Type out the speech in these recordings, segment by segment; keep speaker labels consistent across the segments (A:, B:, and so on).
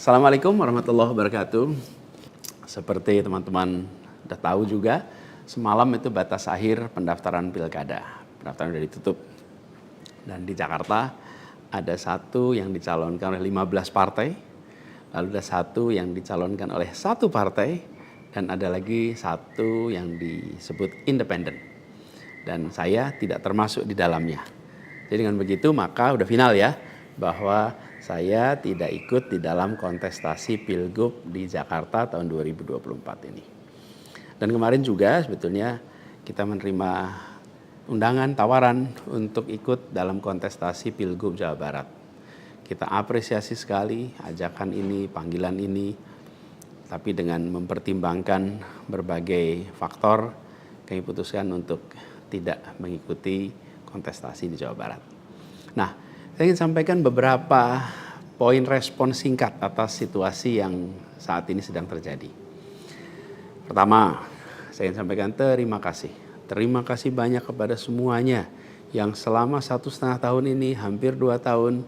A: Assalamualaikum warahmatullahi wabarakatuh. Seperti teman-teman udah tahu juga, semalam itu batas akhir pendaftaran pilkada. Pendaftaran sudah ditutup. Dan di Jakarta ada satu yang dicalonkan oleh 15 partai, lalu ada satu yang dicalonkan oleh satu partai, dan ada lagi satu yang disebut independen. Dan saya tidak termasuk di dalamnya. Jadi dengan begitu maka udah final ya, bahwa saya tidak ikut di dalam kontestasi Pilgub di Jakarta tahun 2024 ini. Dan kemarin juga sebetulnya kita menerima undangan, tawaran untuk ikut dalam kontestasi Pilgub Jawa Barat. Kita apresiasi sekali ajakan ini, panggilan ini, tapi dengan mempertimbangkan berbagai faktor, kami putuskan untuk tidak mengikuti kontestasi di Jawa Barat. Nah, saya ingin sampaikan beberapa poin respon singkat atas situasi yang saat ini sedang terjadi. Pertama, saya ingin sampaikan terima kasih. Terima kasih banyak kepada semuanya yang selama 1,5 tahun ini, hampir 2 tahun,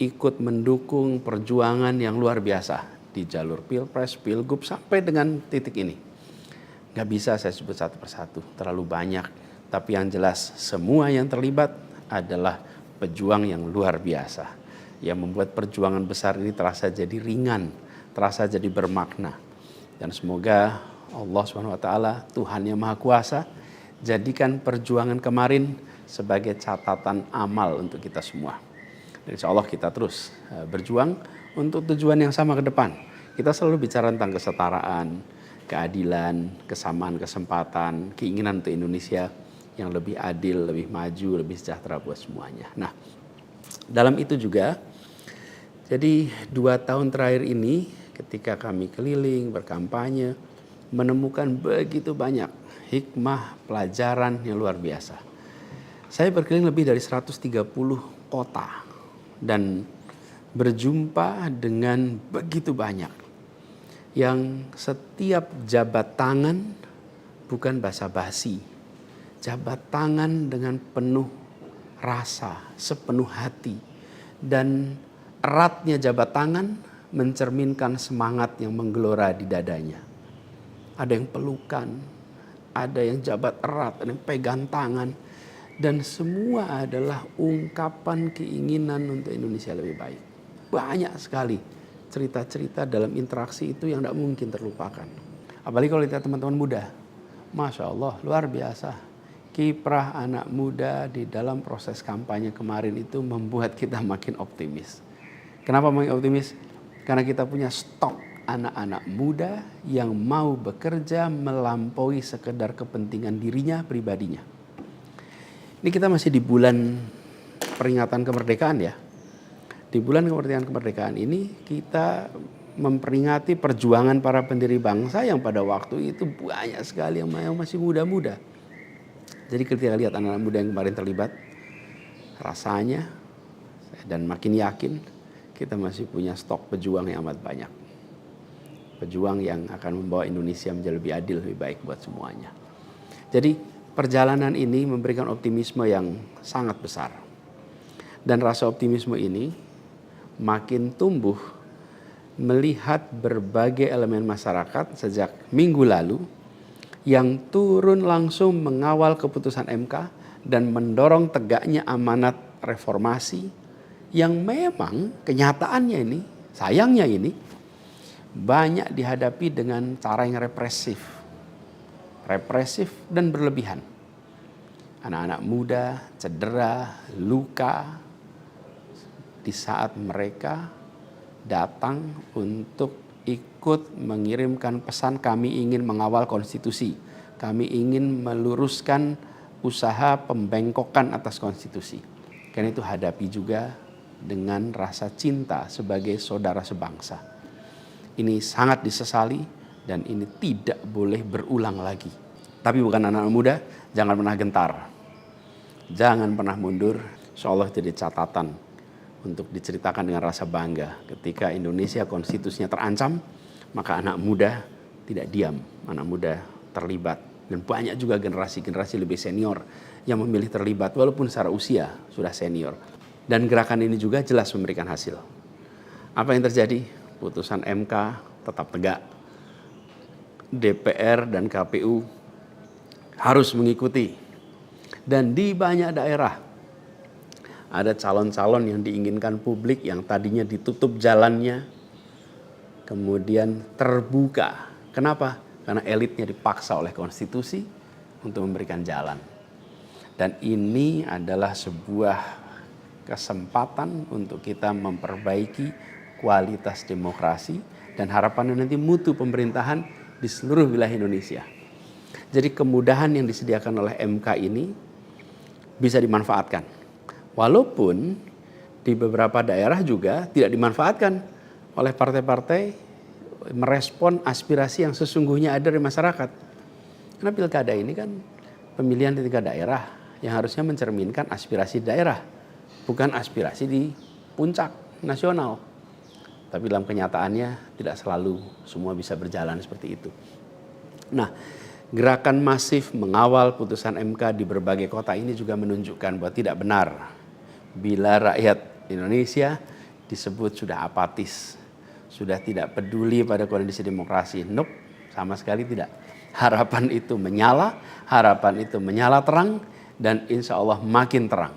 A: ikut mendukung perjuangan yang luar biasa di jalur Pilpres, Pilgub, sampai dengan titik ini. Gak bisa saya sebut satu persatu, terlalu banyak. Tapi yang jelas semua yang terlibat adalah pejuang yang luar biasa, yang membuat perjuangan besar ini terasa jadi ringan, terasa jadi bermakna. Dan semoga Allah SWT, Tuhan yang Maha Kuasa, jadikan perjuangan kemarin sebagai catatan amal untuk kita semua. Dan insya Allah kita terus berjuang untuk tujuan yang sama ke depan. Kita selalu bicara tentang kesetaraan, keadilan, kesamaan kesempatan, keinginan untuk Indonesia yang lebih adil, lebih maju, lebih sejahtera buat semuanya. Nah, dalam itu juga, jadi 2 tahun terakhir ini ketika kami keliling, berkampanye, menemukan begitu banyak hikmah, pelajaran yang luar biasa. Saya berkeliling lebih dari 130 kota dan berjumpa dengan begitu banyak yang setiap jabat tangan bukan basa-basi. Jabat tangan dengan penuh rasa, sepenuh hati. Dan eratnya jabat tangan mencerminkan semangat yang menggelora di dadanya. Ada yang pelukan, ada yang jabat erat, ada yang pegang tangan. Dan semua adalah ungkapan keinginan untuk Indonesia lebih baik. Banyak sekali cerita-cerita dalam interaksi itu yang tidak mungkin terlupakan. Apalagi kalau lihat teman-teman muda. Masya Allah, luar biasa. Kiprah anak muda di dalam proses kampanye kemarin itu membuat kita makin optimis. Kenapa makin optimis? Karena kita punya stok anak-anak muda yang mau bekerja melampaui sekedar kepentingan dirinya, pribadinya. Ini kita masih di bulan peringatan kemerdekaan ya. Di bulan kemerdekaan ini kita memperingati perjuangan para pendiri bangsa yang pada waktu itu banyak sekali yang masih muda-muda. Jadi ketika lihat anak-anak muda yang kemarin terlibat, rasanya dan makin yakin kita masih punya stok pejuang yang amat banyak. Pejuang yang akan membawa Indonesia menjadi lebih adil, lebih baik buat semuanya. Jadi perjalanan ini memberikan optimisme yang sangat besar. Dan rasa optimisme ini makin tumbuh melihat berbagai elemen masyarakat sejak minggu lalu yang turun langsung mengawal keputusan MK dan mendorong tegaknya amanat reformasi yang memang kenyataannya ini, sayangnya ini, banyak dihadapi dengan cara yang represif dan berlebihan. Anak-anak muda cedera, luka di saat mereka datang untuk ikut mengirimkan pesan kami ingin mengawal konstitusi. Kami ingin meluruskan usaha pembengkokan atas konstitusi. Karena itu hadapi juga dengan rasa cinta sebagai saudara sebangsa. Ini sangat disesali dan ini tidak boleh berulang lagi. Tapi bukan anak-anak muda, jangan pernah gentar. Jangan pernah mundur. Insyaallah jadi catatan untuk diceritakan dengan rasa bangga. Ketika Indonesia konstitusinya terancam, maka anak muda tidak diam. Anak muda terlibat. Dan banyak juga generasi-generasi lebih senior yang memilih terlibat walaupun secara usia sudah senior. Dan gerakan ini juga jelas memberikan hasil. Apa yang terjadi? putusan MK tetap tegak. DPR dan KPU harus mengikuti. Dan di banyak daerah ada calon-calon yang diinginkan publik yang tadinya ditutup jalannya, kemudian terbuka. Kenapa? Karena elitnya dipaksa oleh konstitusi untuk memberikan jalan. Dan ini adalah sebuah kesempatan untuk kita memperbaiki kualitas demokrasi dan harapannya nanti mutu pemerintahan di seluruh wilayah Indonesia. Jadi kemudahan yang disediakan oleh MK ini bisa dimanfaatkan. Walaupun di beberapa daerah juga tidak dimanfaatkan oleh partai-partai merespon aspirasi yang sesungguhnya ada dari masyarakat. Karena pilkada ini kan pemilihan di tingkat daerah yang harusnya mencerminkan aspirasi daerah, bukan aspirasi di puncak nasional. Tapi dalam kenyataannya tidak selalu semua bisa berjalan seperti itu. Nah, gerakan masif mengawal putusan MK di berbagai kota ini juga menunjukkan bahwa tidak benar bila rakyat Indonesia disebut sudah apatis, sudah tidak peduli pada kondisi demokrasi. Nope, sama sekali tidak. Harapan itu menyala, harapan itu menyala terang, dan insya Allah makin terang.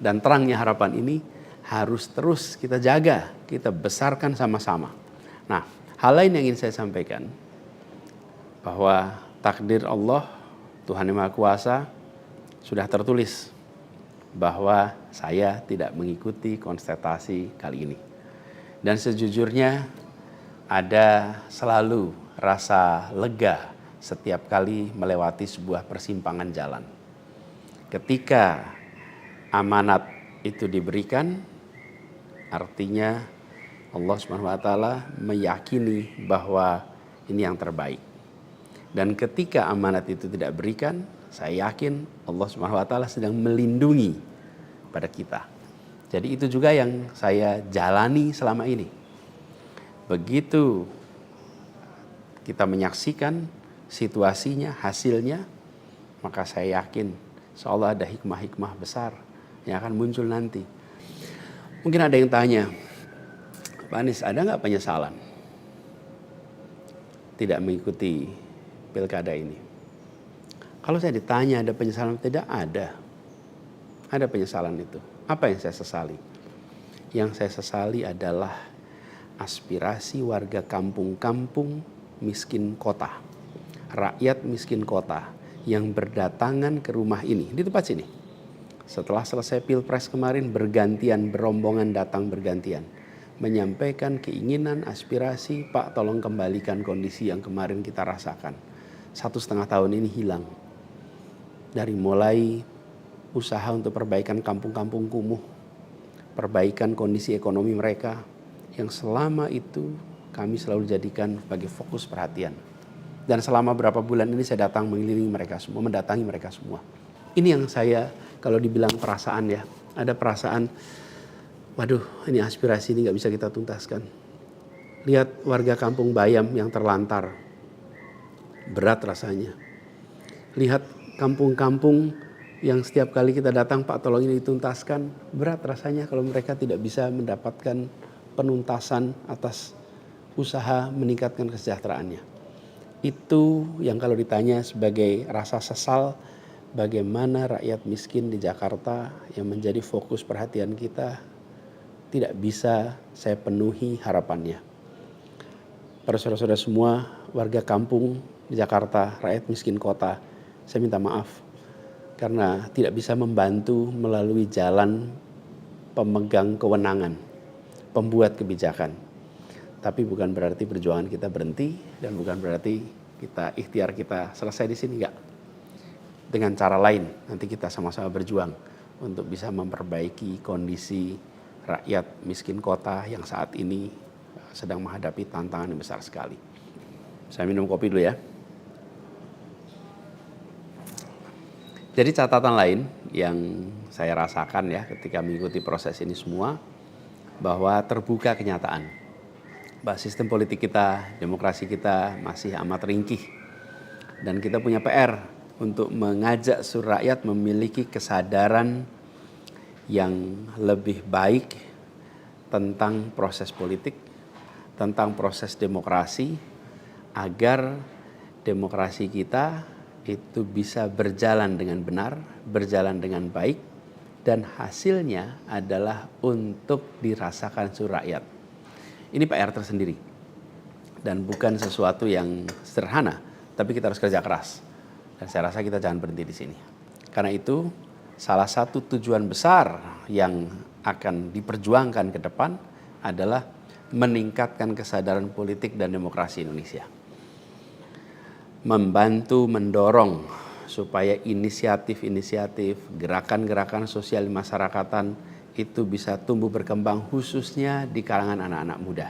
A: Dan terangnya harapan ini harus terus kita jaga, kita besarkan sama-sama. Nah, hal lain yang ingin saya sampaikan, bahwa takdir Allah, Tuhan Yang Maha Kuasa, sudah tertulis bahwa saya tidak mengikuti kontestasi kali ini. Dan sejujurnya ada selalu rasa lega setiap kali melewati sebuah persimpangan jalan. Ketika amanat itu diberikan, artinya Allah SWT meyakini bahwa ini yang terbaik. Dan ketika amanat itu tidak berikan, saya yakin Allah SWT sedang melindungi pada kita. Jadi itu juga yang saya jalani selama ini. Begitu kita menyaksikan situasinya, hasilnya, maka saya yakin insya Allah ada hikmah-hikmah besar yang akan muncul nanti. Mungkin ada yang tanya, Pak Anies, ada nggak penyesalan tidak mengikuti pilkada ini? Kalau saya ditanya ada penyesalan, tidak ada. Ada penyesalan itu. Apa yang saya sesali? Yang saya sesali adalah aspirasi warga kampung-kampung miskin kota, rakyat miskin kota yang berdatangan ke rumah ini, di tempat sini. Setelah selesai pilpres kemarin, bergantian, berombongan datang bergantian, menyampaikan keinginan, aspirasi, Pak tolong kembalikan kondisi yang kemarin kita rasakan. 1,5 tahun ini hilang. Dari mulai usaha untuk perbaikan kampung-kampung kumuh, perbaikan kondisi ekonomi mereka, yang selama itu kami selalu jadikan sebagai fokus perhatian. Dan selama berapa bulan ini saya datang mengelilingi mereka semua, mendatangi mereka semua. Ini yang saya, kalau dibilang perasaan ya, ada perasaan, waduh ini aspirasi ini gak bisa kita tuntaskan. Lihat warga kampung Bayam yang terlantar, berat rasanya. Lihat kampung-kampung yang setiap kali kita datang, Pak tolong ini dituntaskan, berat rasanya kalau mereka tidak bisa mendapatkan penuntasan atas usaha meningkatkan kesejahteraannya. Itu yang kalau ditanya sebagai rasa sesal, bagaimana rakyat miskin di Jakarta yang menjadi fokus perhatian kita tidak bisa saya penuhi harapannya. Para saudara-saudara semua, warga kampung di Jakarta, rakyat miskin kota, saya minta maaf karena tidak bisa membantu melalui jalan pemegang kewenangan, pembuat kebijakan. Tapi bukan berarti perjuangan kita berhenti dan bukan berarti kita ikhtiar kita selesai di sini, enggak. Dengan cara lain nanti kita sama-sama berjuang untuk bisa memperbaiki kondisi rakyat miskin kota yang saat ini sedang menghadapi tantangan yang besar sekali. Saya minum kopi dulu ya. Jadi catatan lain yang saya rasakan ya ketika mengikuti proses ini semua, bahwa terbuka kenyataan bahwa sistem politik kita, demokrasi kita masih amat ringkih. Dan kita punya PR untuk mengajak seluruh rakyat memiliki kesadaran yang lebih baik tentang proses politik, tentang proses demokrasi agar demokrasi kita itu bisa berjalan dengan benar, berjalan dengan baik, dan hasilnya adalah untuk dirasakan seluruh rakyat. Ini PR tersendiri dan bukan sesuatu yang sederhana, tapi kita harus kerja keras. Dan saya rasa kita jangan berhenti di sini. Karena itu salah satu tujuan besar yang akan diperjuangkan ke depan adalah meningkatkan kesadaran politik dan demokrasi Indonesia. Membantu mendorong supaya inisiatif-inisiatif, gerakan-gerakan sosial di masyarakatan itu bisa tumbuh berkembang khususnya di kalangan anak-anak muda.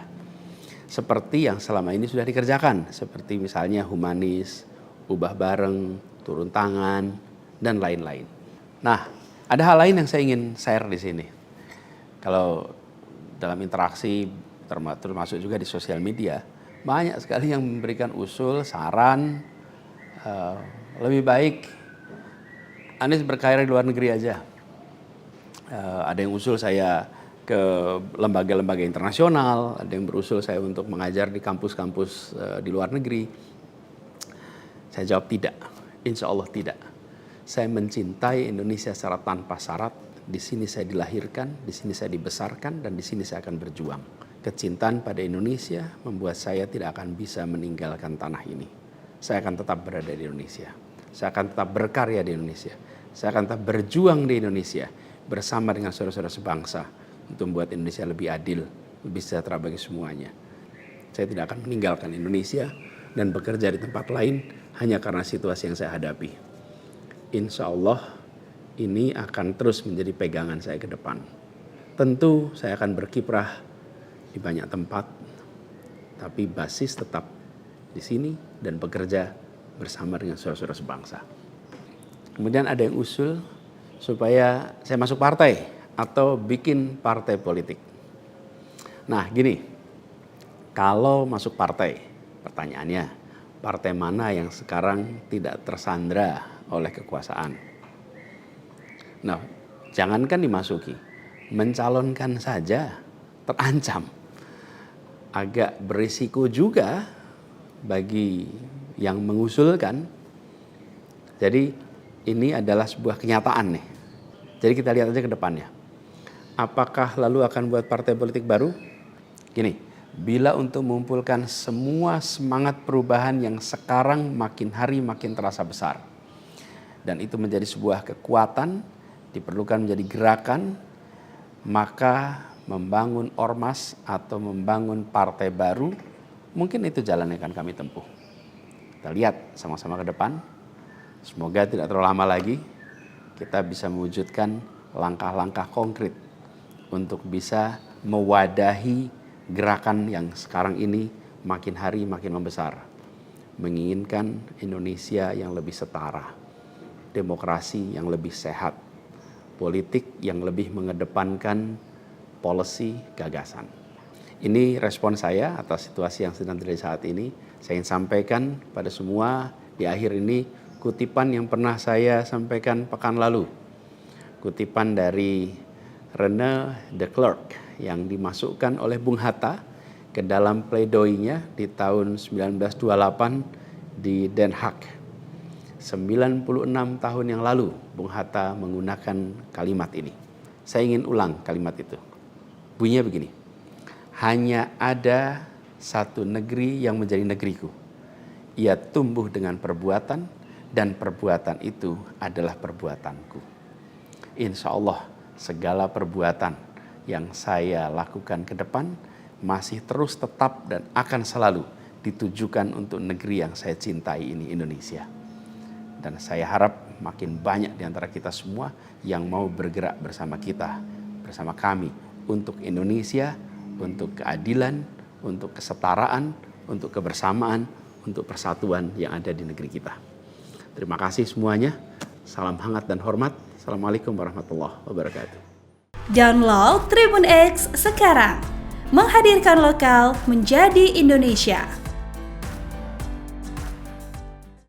A: Seperti yang selama ini sudah dikerjakan, seperti misalnya humanis, ubah bareng, turun tangan, dan lain-lain. Nah, ada hal lain yang saya ingin share di sini. Kalau dalam interaksi, termasuk juga di sosial media, banyak sekali yang memberikan usul, saran, lebih baik Anies berkarir di luar negeri aja. Ada yang usul saya ke lembaga-lembaga internasional, ada yang berusul saya untuk mengajar di kampus-kampus di luar negeri. Saya jawab tidak, insya Allah tidak. Saya mencintai Indonesia secara tanpa syarat. Di sini saya dilahirkan, di sini saya dibesarkan, dan di sini saya akan berjuang. Kecintaan pada Indonesia membuat saya tidak akan bisa meninggalkan tanah ini. Saya akan tetap berada di Indonesia. Saya akan tetap berkarya di Indonesia. Saya akan tetap berjuang di Indonesia bersama dengan saudara-saudara sebangsa untuk membuat Indonesia lebih adil, lebih sejahtera bagi semuanya. Saya tidak akan meninggalkan Indonesia dan bekerja di tempat lain hanya karena situasi yang saya hadapi. Insya Allah ini akan terus menjadi pegangan saya ke depan. Tentu saya akan berkiprah di banyak tempat, tapi basis tetap di sini dan bekerja bersama dengan saudara-saudara sebangsa. Kemudian ada yang usul supaya saya masuk partai atau bikin partai politik. Nah gini, kalau masuk partai, pertanyaannya, partai mana yang sekarang tidak tersandra oleh kekuasaan? Nah, jangankan dimasuki, mencalonkan saja terancam. Agak berisiko juga bagi yang mengusulkan. Jadi ini adalah sebuah kenyataan nih. Jadi kita lihat aja ke depannya. Apakah lalu akan buat partai politik baru? Gini, bila untuk mengumpulkan semua semangat perubahan yang sekarang makin hari makin terasa besar, dan itu menjadi sebuah kekuatan, diperlukan menjadi gerakan, maka membangun ormas atau membangun partai baru, mungkin itu jalan yang akan kami tempuh. Kita lihat sama-sama ke depan. Semoga tidak terlalu lama lagi kita bisa mewujudkan langkah-langkah konkret untuk bisa mewadahi gerakan yang sekarang ini makin hari makin membesar. Menginginkan Indonesia yang lebih setara, demokrasi yang lebih sehat, politik yang lebih mengedepankan policy gagasan. Ini respon saya atas situasi yang sedang terjadi saat ini. Saya ingin sampaikan pada semua di akhir ini kutipan yang pernah saya sampaikan pekan lalu. Kutipan dari René de Klerk yang dimasukkan oleh Bung Hatta ke dalam pledoinya di tahun 1928 di Den Haag. 96 tahun yang lalu Bung Hatta menggunakan kalimat ini. Saya ingin ulang kalimat itu. Bunyinya begini. Hanya ada satu negeri yang menjadi negeriku. Ia tumbuh dengan perbuatan, dan perbuatan itu adalah perbuatanku. Insya Allah segala perbuatan yang saya lakukan ke depan masih terus tetap dan akan selalu ditujukan untuk negeri yang saya cintai ini, Indonesia. Dan saya harap makin banyak di antara kita semua yang mau bergerak bersama kita, bersama kami untuk Indonesia, untuk keadilan, untuk kesetaraan, untuk kebersamaan, untuk persatuan yang ada di negeri kita. Terima kasih semuanya. Salam hangat dan hormat. Assalamualaikum warahmatullahi wabarakatuh.
B: Download Tribun X sekarang. Menghadirkan lokal menjadi Indonesia.